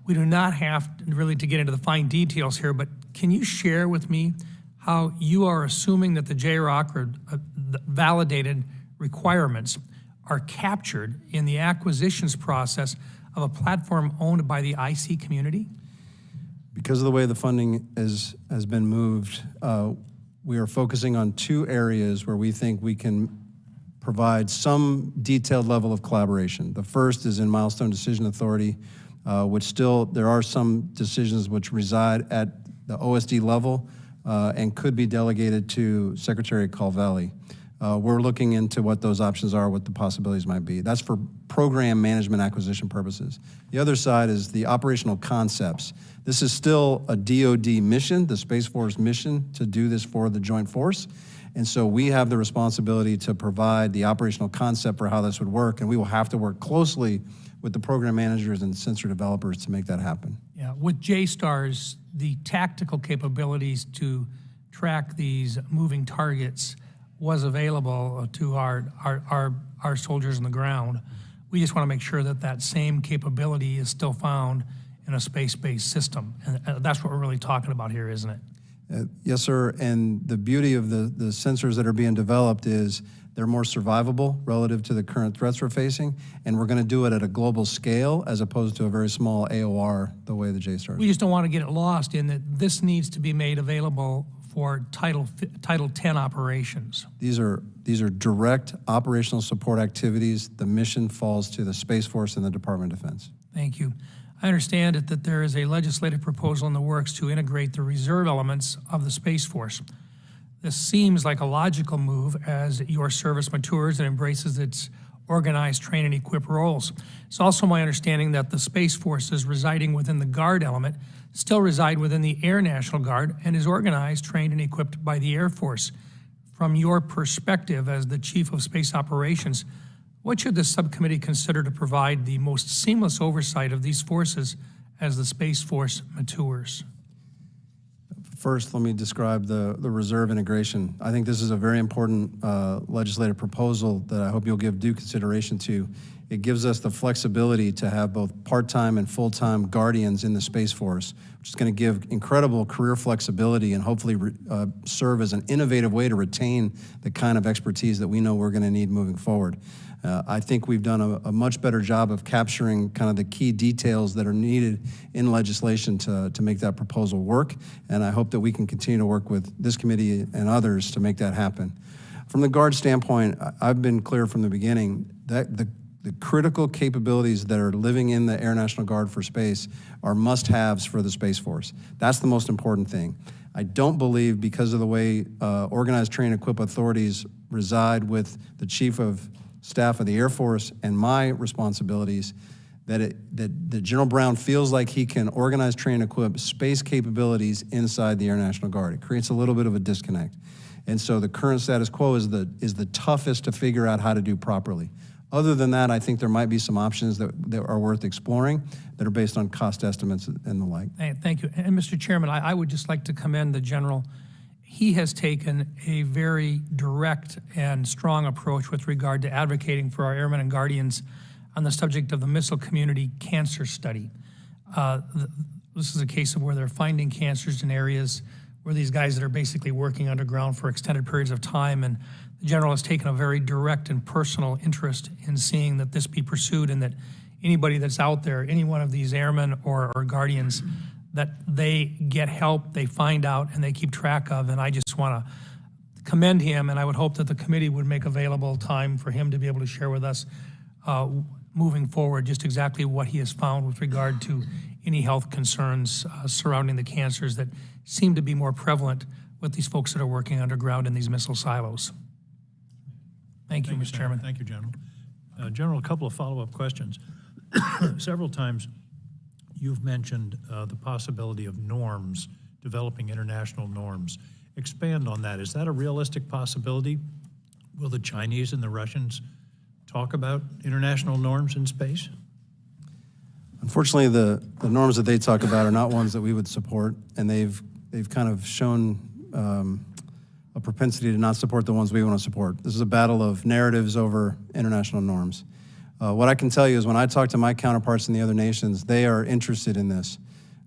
We do not have really to get into the fine details here, but can you share with me how you are assuming that the JROC or the validated requirements are captured in the acquisitions process of a platform owned by the IC community? Because of the way the funding has been moved, we are focusing on two areas where we think we can provide some detailed level of collaboration. The first is in Milestone Decision Authority, which there are some decisions which reside at the OSD level and could be delegated to Secretary Calvelli. We're looking into what those options are, what the possibilities might be. That's for program management acquisition purposes. The other side is the operational concepts. This is still a DoD mission, the Space Force mission, to do this for the Joint Force. And so we have the responsibility to provide the operational concept for how this would work, and we will have to work closely with the program managers and sensor developers to make that happen. Yeah, with JSTARS, the tactical capabilities to track these moving targets was available to our soldiers on the ground. We just want to make sure that that same capability is still found in a space-based system. And that's what we're really talking about here, isn't it? Yes, sir. And the beauty of the sensors that are being developed is they're more survivable relative to the current threats we're facing, and we're going to do it at a global scale as opposed to a very small AOR, the way the JSTAR is. We just don't want to get it lost in that this needs to be made available for Title 10 operations. These are direct operational support activities. The mission falls to the Space Force and the Department of Defense. Thank you. I understand that there is a legislative proposal in the works to integrate the reserve elements of the Space Force. This seems like a logical move as your service matures and embraces its organize, train, and equip roles. It's also my understanding that the Space Forces residing within the Guard element still reside within the Air National Guard and is organized, trained, and equipped by the Air Force. From your perspective as the Chief of Space Operations, what should the subcommittee consider to provide the most seamless oversight of these forces as the Space Force matures? First, let me describe the reserve integration. I think this is a very important legislative proposal that I hope you'll give due consideration to. It gives us the flexibility to have both part-time and full-time guardians in the Space Force, which is going to give incredible career flexibility and hopefully serve as an innovative way to retain the kind of expertise that we know we're going to need moving forward. I think we've done a much better job of capturing kind of the key details that are needed in legislation to make that proposal work, and I hope that we can continue to work with this committee and others to make that happen. From the Guard standpoint, I've been clear from the beginning that the critical capabilities that are living in the Air National Guard for space are must-haves for the Space Force. That's the most important thing. I don't believe, because of the way organized, train, and equip authorities reside with the Chief of Staff of the Air Force and my responsibilities, that General Brown feels like he can organize, train, and equip space capabilities inside the Air National Guard. It creates a little bit of a disconnect. And so the current status quo is the toughest to figure out how to do properly. Other than that, I think there might be some options that are worth exploring that are based on cost estimates and the like. Thank you. And Mr. Chairman, I would just like to commend the General. He has taken a very direct and strong approach with regard to advocating for our airmen and guardians on the subject of the missile community cancer study. This is a case of where they're finding cancers in areas where these guys that are basically working underground for extended periods of time, and the General has taken a very direct and personal interest in seeing that this be pursued and that anybody that's out there, any one of these airmen or guardians, that they get help, they find out, and they keep track of. And I just want to commend him, and I would hope that the committee would make available time for him to be able to share with us moving forward just exactly what he has found with regard to any health concerns surrounding the cancers that seem to be more prevalent with these folks that are working underground in these missile silos. Thank you, Mr. Chairman. Thank you, General. General, a couple of follow-up questions. Several times you've mentioned the possibility of norms, developing international norms. Expand on that. Is that a realistic possibility? Will the Chinese and the Russians talk about international norms in space? Unfortunately, the norms that they talk about are not ones that we would support, and they've kind of shown a propensity to not support the ones we want to support. This is a battle of narratives over international norms. What I can tell you is when I talk to my counterparts in the other nations, they are interested in this.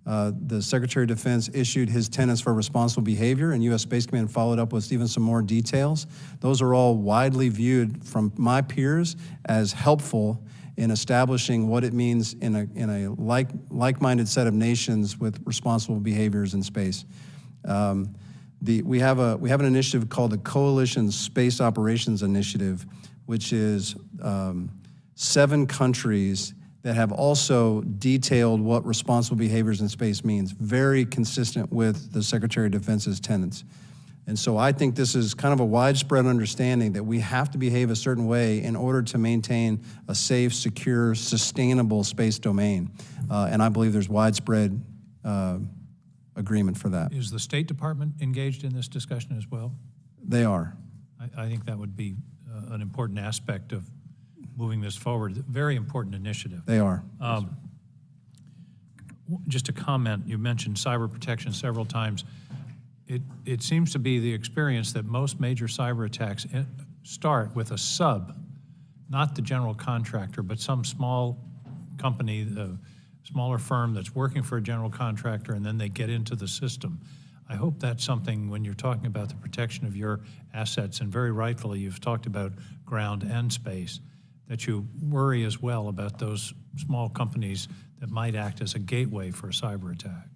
The Secretary of Defense issued his tenets for responsible behavior, and U.S. Space Command followed up with even some more details. Those are all widely viewed from my peers as helpful in establishing what it means in a like-minded set of nations with responsible behaviors in space. We have an initiative called the Coalition Space Operations Initiative, which is 7 countries that have also detailed what responsible behaviors in space means, very consistent with the Secretary of Defense's tenets. And so I think this is kind of a widespread understanding that we have to behave a certain way in order to maintain a safe, secure, sustainable space domain. And I believe there's widespread agreement for that. Is the State Department engaged in this discussion as well? They are. I think that would be an important aspect of moving this forward. Very important initiative. They are. Just a comment, you mentioned cyber protection several times. It seems to be the experience that most major cyber attacks start with a sub, not the general contractor, but some small company, smaller firm that's working for a general contractor, and then they get into the system. I hope that's something when you're talking about the protection of your assets, and very rightfully you've talked about ground and space, that you worry as well about those small companies that might act as a gateway for a cyber attack.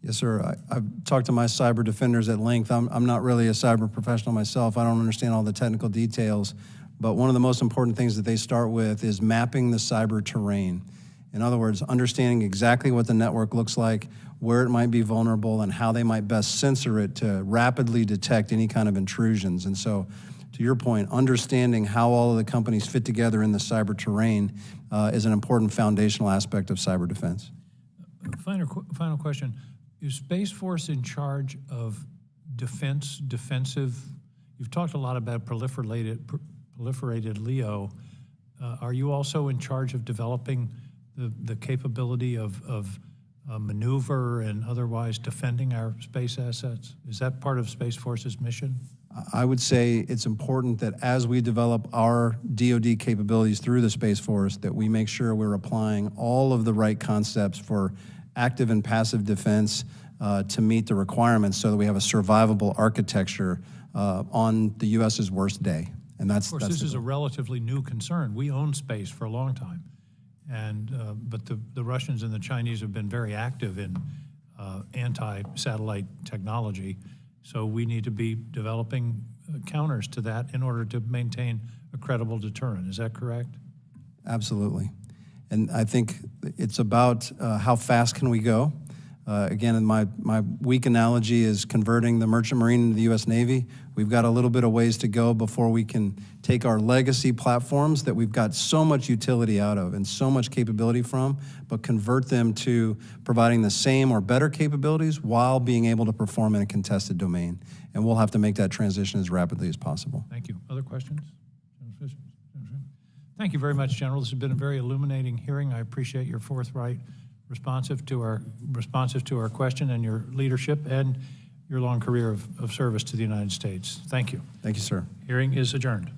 Yes, sir. I've talked to my cyber defenders at length. I'm not really a cyber professional myself. I don't understand all the technical details, but one of the most important things that they start with is mapping the cyber terrain. In other words, understanding exactly what the network looks like, where it might be vulnerable, and how they might best censor it to rapidly detect any kind of intrusions. And so, to your point, understanding how all of the companies fit together in the cyber terrain is an important foundational aspect of cyber defense. Final question. Is Space Force in charge of defensive? You've talked a lot about proliferated LEO. Are you also in charge of developing the capability of maneuver and otherwise defending our space assets? Is that part of Space Force's mission? I would say it's important that as we develop our DoD capabilities through the Space Force, that we make sure we're applying all of the right concepts for active and passive defense to meet the requirements so that we have a survivable architecture on the U.S.'s worst day. And that's, of course, this is a relatively new concern. We own space for a long time, and but the Russians and the Chinese have been very active in anti-satellite technology. So we need to be developing counters to that in order to maintain a credible deterrent. Is that correct? Absolutely. And I think it's about how fast can we go. Again, my weak analogy is converting the Merchant Marine into the U.S. Navy. We've got a little bit of ways to go before we can take our legacy platforms that we've got so much utility out of and so much capability from, but convert them to providing the same or better capabilities while being able to perform in a contested domain. And we'll have to make that transition as rapidly as possible. Thank you. Other questions? Thank you very much, General. This has been a very illuminating hearing. I appreciate your forthright, responsive to our question, and your leadership and your long career of service to the United States. Thank you. Thank you, sir. Hearing is adjourned.